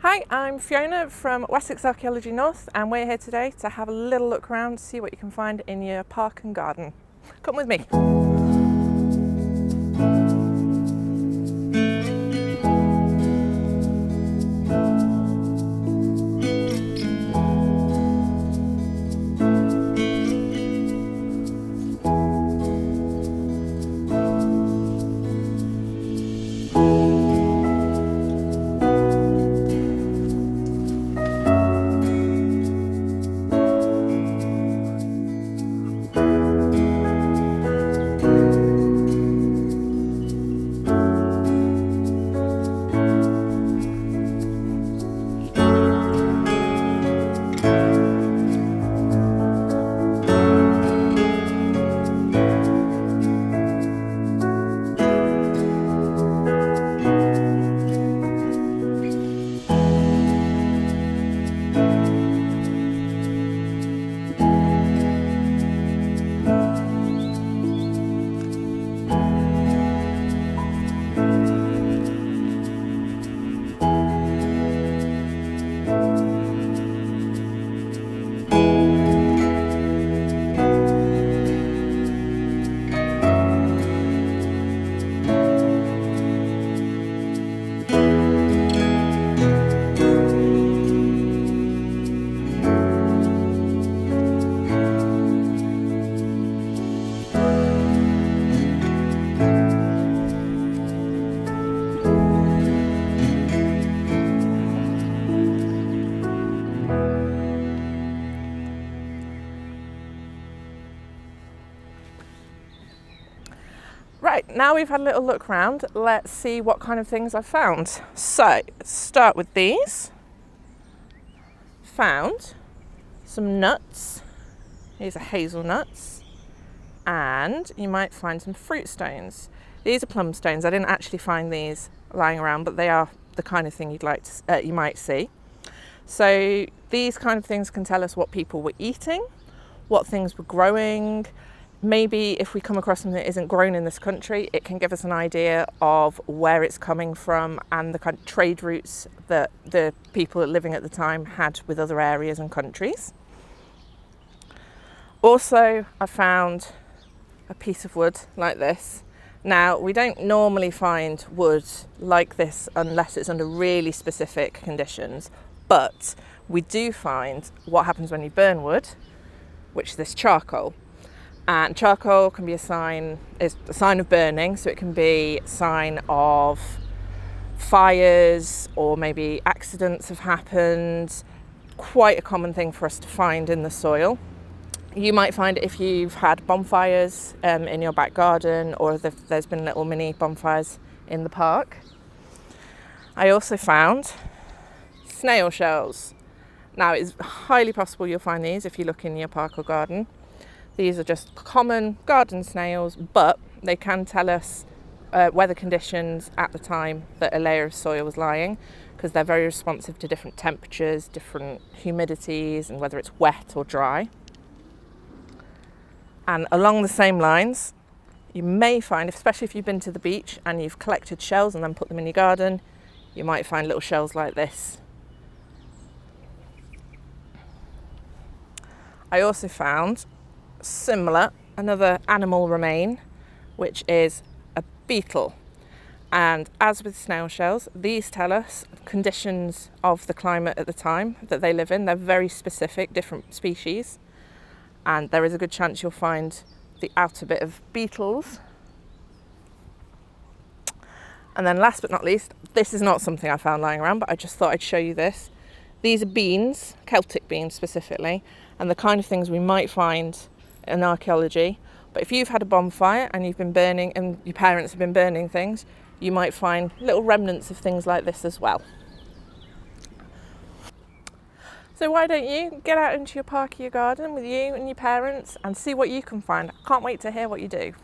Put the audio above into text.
Hi, I'm Fiona from Wessex Archaeology North, and we're here today to have a little look around, see what you can find in your park and garden. Come with me. Right, now we've had a little look around, let's see what kind of things I've found. So, start with these. Found some nuts. These are hazelnuts. And you might find some fruit stones. These are plum stones. I didn't actually find these lying around, but they are the kind of thing you might see. So these kind of things can tell us what people were eating, what things were growing. Maybe if we come across something that isn't grown in this country, it can give us an idea of where it's coming from and the kind of trade routes that the people living at the time had with other areas and countries. Also, I found a piece of wood like this. Now, we don't normally find wood like this unless it's under really specific conditions, but we do find what happens when you burn wood, which is this charcoal. And charcoal can be is a sign of burning, so it can be a sign of fires or maybe accidents have happened. Quite a common thing for us to find in the soil. You might find it if you've had bonfires in your back garden, or if there's been little mini bonfires in the park. I also found snail shells. Now, it's highly possible you'll find these if you look in your park or garden. These are just common garden snails, but they can tell us weather conditions at the time that a layer of soil was lying, because they're very responsive to different temperatures, different humidities, and whether it's wet or dry. And along the same lines, you may find, especially if you've been to the beach and you've collected shells and then put them in your garden, you might find little shells like this. I also found another animal remain, which is a beetle. And as with snail shells, these tell us conditions of the climate at the time that they live in. They're very specific, different species. And there is a good chance you'll find the outer bit of beetles. And then last but not least, this is not something I found lying around, but I just thought I'd show you this. These are beans, Celtic beans specifically, and the kind of things we might find in archaeology. But if you've had a bonfire and you've been burning, and your parents have been burning things, you might find little remnants of things like this as well. So why don't you get out into your park or your garden with you and your parents and see what you can find. I can't wait to hear what you do.